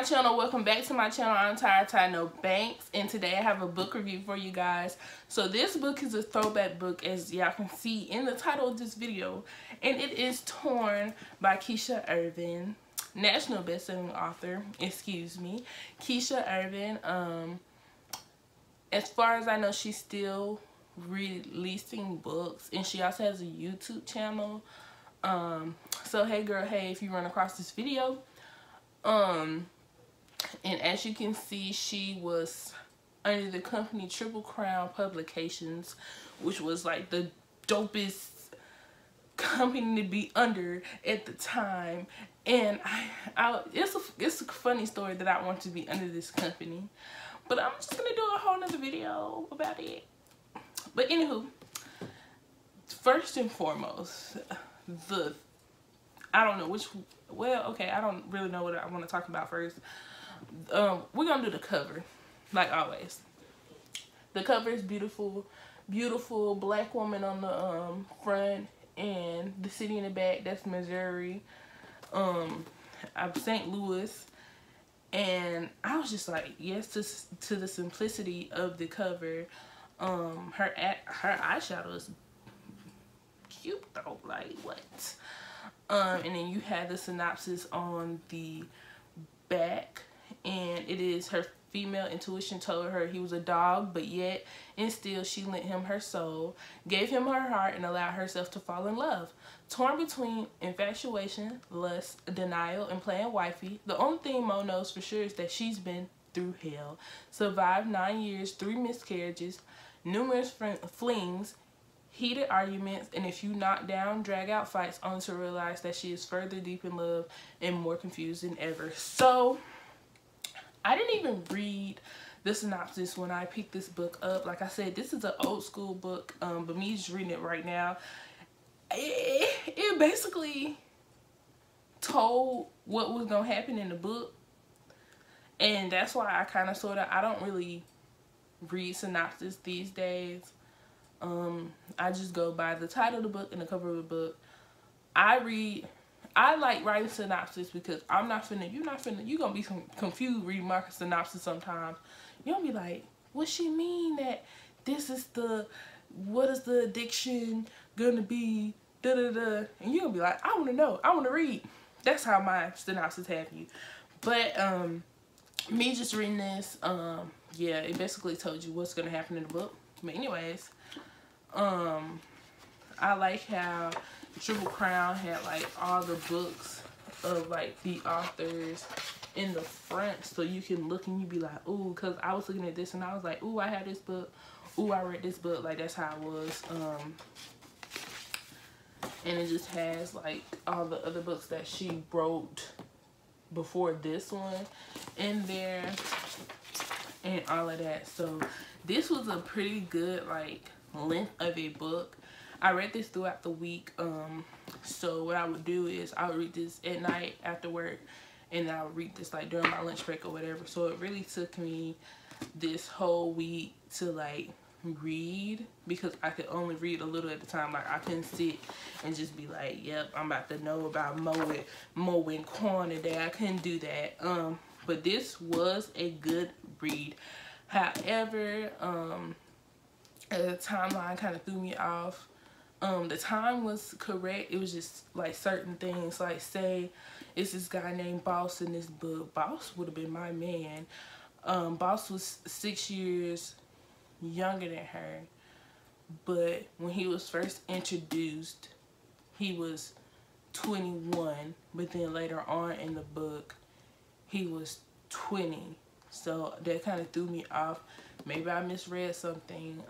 channel, welcome back to my channel. I'm tyranobanks, and today I have a book review for you guys. So this book is a throwback book, as y'all can see in the title of this video, and it is Torn by Keisha Ervin, national best-selling author, excuse me, Keisha Ervin. As far as I know, she's still releasing books, and she also has a YouTube channel. So hey girl, hey, if you run across this video, and as you can see, she was under the company Triple Crown Publications, which was like the dopest company to be under at the time. And it's a funny story that I want to be under this company, but I'm just gonna do a whole nother video about it. But anywho, first and foremost, I don't know which, well, okay, I don't really know what I want to talk about first. We're gonna do the cover, like always. The cover is beautiful, beautiful black woman on the front, and the city in the back, that's Missouri, St. Louis. And I was just like, yes to the simplicity of the cover. Her eyeshadow is cute though, like what? And then you have the synopsis on the back, and it is: her female intuition told her he was a dog, but yet and still she lent him her soul, gave him her heart, and allowed herself to fall in love. Torn between infatuation, lust, denial, and playing wifey, the only thing Mo knows for sure is that she's been through hell, survived 9 years, 3 miscarriages, numerous flings, heated arguments, and a few knockdown, drag out fights, only to realize that she is further deep in love and more confused than ever. So I didn't even read the synopsis when I picked this book up. Like I said, this is an old school book, but me just reading it right now, it basically told what was gonna happen in the book. And that's why I kind of I don't really read synopsis these days. I just go by the title of the book and the cover of the book. I like writing synopsis because you're gonna be confused reading my synopsis sometimes. You're gonna be like, what she mean that this is what is the addiction gonna be, da da da, and you're gonna be like, I wanna know, I wanna read. That's how my synopsis have you. But me just reading this, yeah, it basically told you what's gonna happen in the book. But anyways, I like how Triple Crown had like all the books of like the authors in the front, so you can look and you be like, ooh, because I was looking at this and I was like, ooh, I have this book, ooh, I read this book. Like, that's how it was. And it just has like all the other books that she wrote before this one in there and all of that. So this was a pretty good like length of a book. I read this throughout the week. So what I would do is I would read this at night after work, and I would read this like during my lunch break or whatever. So it really took me this whole week to like read, because I could only read a little at a time. Like, I couldn't sit and just be like, yep, I'm about to know about mowing corn today. I couldn't do that. But this was a good read. However, the timeline kind of threw me off. The time was correct. It was just like certain things, like say it's this guy named Boss in this book. Boss would have been my man. Boss was 6 years younger than her, but when he was first introduced, he was 21, but then later on in the book, he was 20. So that kind of threw me off. Maybe I misread something.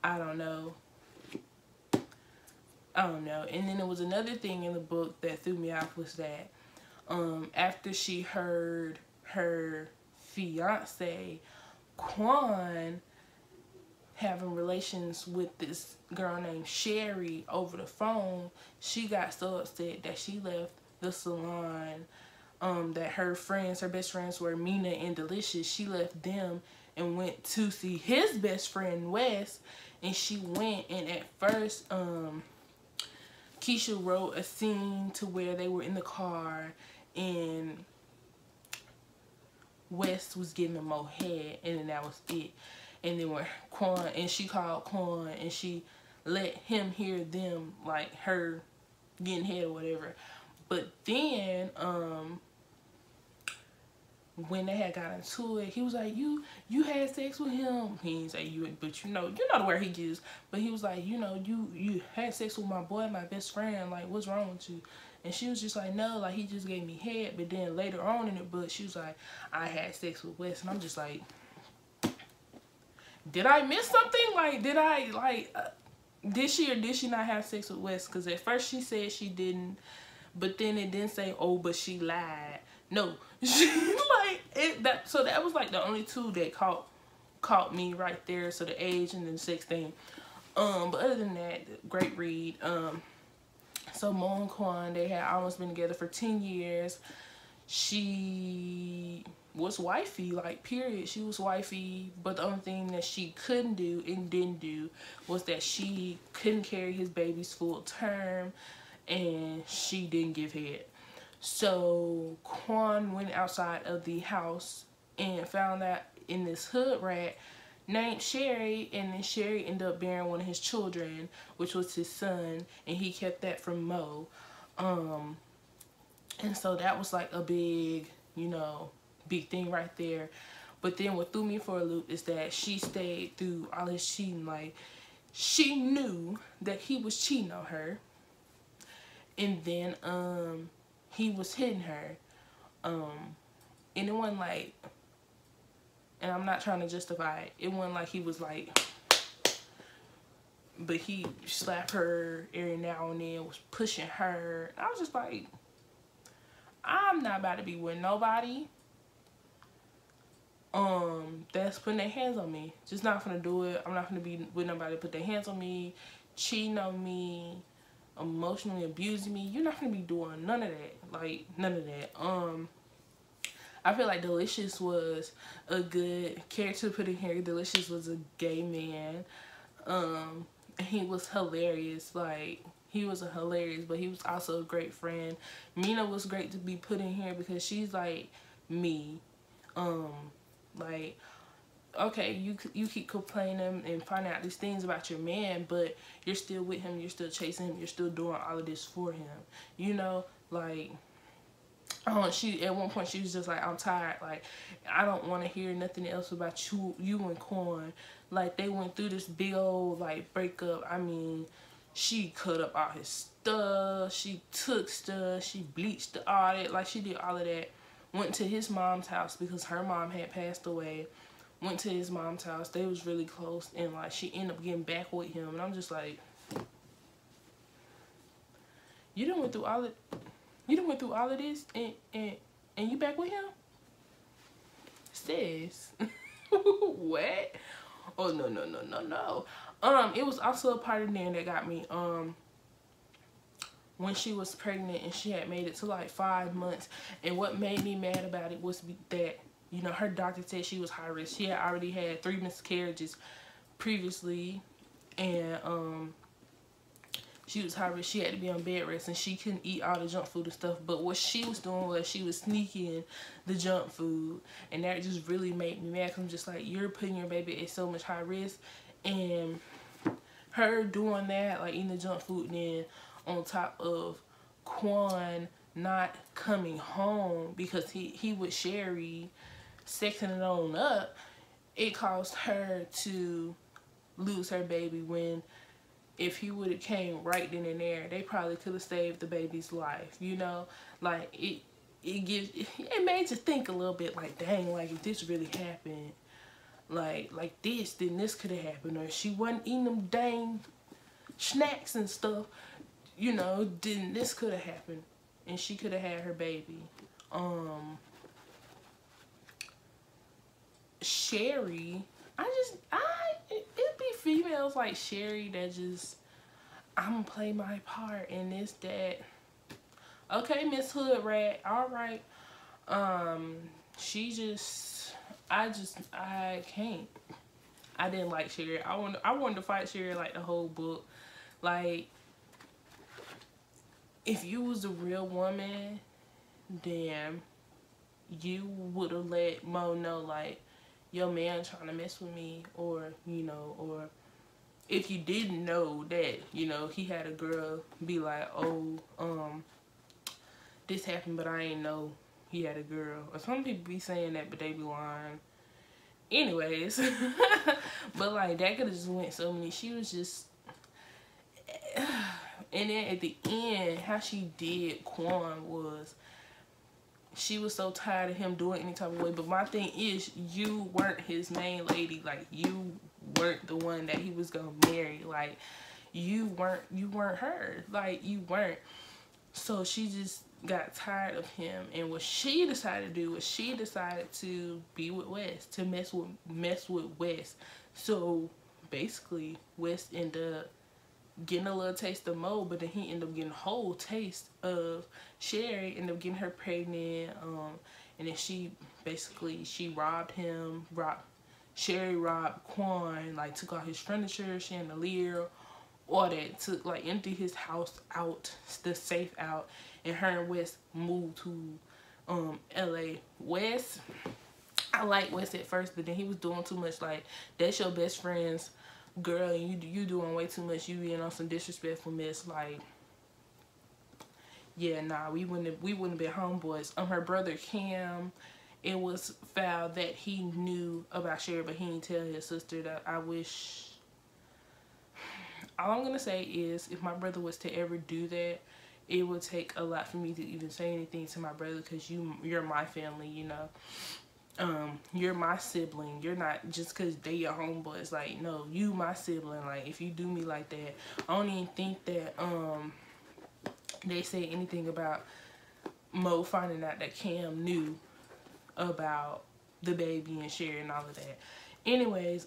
I don't know. And then there was another thing in the book that threw me off, was that after she heard her fiance Quan having relations with this girl named Sherry over the phone, she got so upset that she left the salon that her best friends were Mina and Delicious. She left them and went to see his best friend Wes, and she went, and at first Keisha wrote a scene to where they were in the car and West was giving more head, and then that was it. And then when Quan, and she called Quan, and she let him hear them, like her getting head or whatever. But then when they had got into it, he was like, you had sex with him. He didn't say you, but you know the word he used. But he was like, you had sex with my boy, my best friend. Like, what's wrong with you? And she was just like, no, like, he just gave me head. But then later on in the book, she was like, I had sex with Wes. And I'm just like, did I miss something? Like, did I, like, did she or did she not have sex with Wes? Because at first she said she didn't. But then it didn't say, oh, but she lied. No. She, like, so that was, like, the only two that caught me right there. So the age and then the sex thing. But other than that, great read. So Mo and Quan, they had almost been together for 10 years. She was wifey, like, period. She was wifey, but the only thing that she couldn't do and didn't do was that she couldn't carry his babies full term, and she didn't give head. So Quan went outside of the house and found out in this hood rat named Sherry, and then Sherry ended up bearing one of his children, which was his son, and he kept that from Mo. And so that was like a big, big thing right there. But then what threw me for a loop is that she stayed through all his cheating. Like, she knew that he was cheating on her, and then he was hitting her, and it wasn't like, and I'm not trying to justify it, it wasn't like he was like, but he slapped her every now and then, was pushing her. I was just like, I'm not about to be with nobody that's putting their hands on me. Just not gonna do it. I'm not gonna be with nobody that put their hands on me, cheating on me, emotionally abusing me. You're not gonna be doing none of that. Like, none of that. I feel like Delicious was a good character to put in here. Delicious was a gay man. He was hilarious. Like, he was hilarious, but he was also a great friend. Mina was great to be put in here because she's like me. Like, okay, you keep complaining and finding out these things about your man, but you're still with him, you're still chasing him, you're still doing all of this for him. Like, she at one point she was just like, I'm tired. Like, I don't want to hear nothing else about you and Quan. Like, they went through this big old like breakup. I mean, she cut up all his stuff, she took stuff, she bleached all that, like, she did all of that. Went to his mom's house because her mom had passed away. Went to his mom's house. They was really close, and like, she ended up getting back with him, and I'm just like, you done went through all of this, and you back with him, sis? What? Oh, no. It was also a part of there that got me. When she was pregnant and she had made it to like 5 months, and what made me mad about it was that, her doctor said she was high risk. She had already had 3 miscarriages previously, and she was high risk. She had to be on bed rest, and she couldn't eat all the junk food and stuff. But what she was doing was she was sneaking the junk food, and that just really made me mad, because I'm just like, you're putting your baby at so much high risk. And her doing that, like eating the junk food, and then on top of Quan not coming home because he with Sherry, sexing it on up, it caused her to lose her baby, when if he would have came right then and there, they probably could have saved the baby's life. Like, it made you think a little bit, like, dang, like, if this really happened, like this, then this could have happened. Or if she wasn't eating them dang snacks and stuff, then this could have happened, and she could have had her baby. Sherry, it'd be females like Sherry that just, I'm gonna play my part in this, that. Okay, Miss Hood Rat, all right. I can't. I didn't like Sherry. I wanted to fight Sherry like the whole book. Like, if you was a real woman, then you would have let Mo know, like, your man trying to mess with me, or, you know, or if you didn't know that, you know, he had a girl, be like, oh, this happened, but I ain't know he had a girl. Or some people be saying that, but they be lying. Anyways, but like, that could have just went so many. She was just, and then at the end, how she did Quan was, she was so tired of him doing any type of way. But my thing is, you weren't his main lady. Like, you weren't the one that he was gonna marry. Like, you weren't her. Like, you weren't. So she just got tired of him, and what she decided to do was she decided to be with West, to mess with West. So basically, West ended up getting a little taste of Mo, but then he ended up getting a whole taste of Sherry, ended up getting her pregnant, and then she robbed him, Sherry robbed Quan, like took all his furniture, chandelier, all that, took, like, emptied his house out, the safe out, and her and West moved to LA. West, I like West at first, but then he was doing too much. Like, that's your best friend's girl, and you doing way too much. You being on some disrespectful mess. Like, yeah, nah, we wouldn't have been homeboys. Her brother Cam, it was foul that he knew about Sherry, but he didn't tell his sister. That I wish. All I'm gonna say is, if my brother was to ever do that, it would take a lot for me to even say anything to my brother, because you're my family, you know. You're my sibling. You're not just because they your homeboys. Like, no, you my sibling. Like, if you do me like that, I don't even think that they say anything about Mo finding out that Cam knew about the baby and Sherry and all of that. Anyways,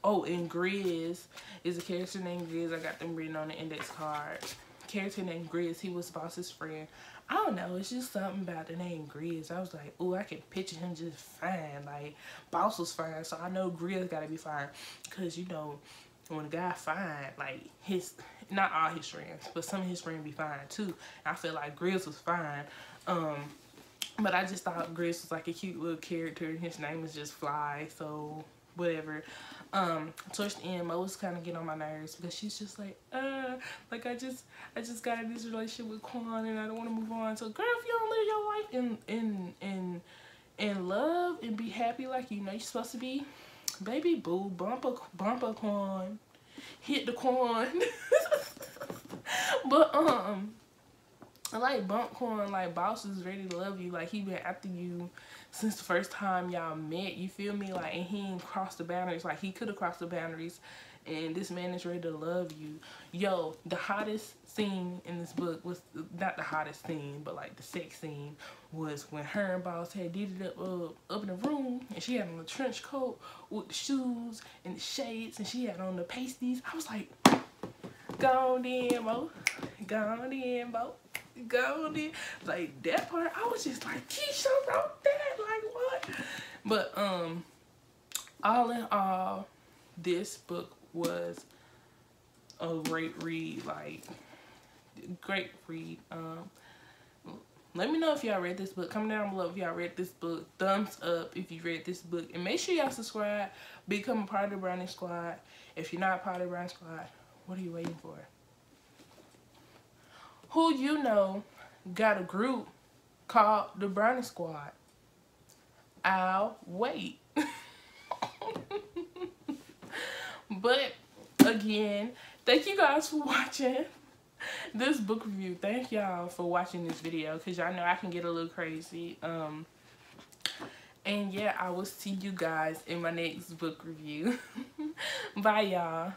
oh, and Grizz is a character named Grizz. I got them written on the index card. Character named Grizz, he was Boss's friend. I don't know, it's just something about the name Grizz. I was like, oh, I can picture him just fine. Like, Boss was fine, so I know Grizz gotta be fine. Because, you know, when a guy fine, like, not all his friends, but some of his friends be fine too. I feel like Grizz was fine. But I just thought Grizz was like a cute little character, and his name is just Fly, so whatever. Towards the end, Mo was kind of getting on my nerves, because she's just like I just got in this relationship with Quan, and I don't want to move on. So, girl, if you don't live your life in love and be happy like you know you're supposed to be, baby boo, bumper Quan, hit the Quan. But I like bump Quan, like, Boss is ready to love you. Like, he been after you since the first time y'all met, you feel me? Like, and he ain't crossed the boundaries. Like, he could have crossed the boundaries, and this man is ready to love you. Yo, the hottest scene in this book was, not the hottest scene, but like the sex scene, was when her and Boss had did it up in the room, and she had on a trench coat with the shoes and the shades, and she had on the pasties. I was like, go on in, Mo. Go on in, Mo. Go on in. Like, that part, I was just like, Keisha wrote that. Like, what? But all in all, this book was a great read. Like, great read. Let me know if y'all read this book. Comment down below if y'all read this book. Thumbs up if you read this book. And make sure y'all subscribe. Become a part of the Brownie Squad. If you're not a part of the Brownie Squad, what are you waiting for? Who you know got a group called the Brownie Squad? I'll wait. But again, thank you guys for watching this book review. Thank y'all for watching this video, because y'all know I can get a little crazy. And yeah, I will see you guys in my next book review. Bye, y'all.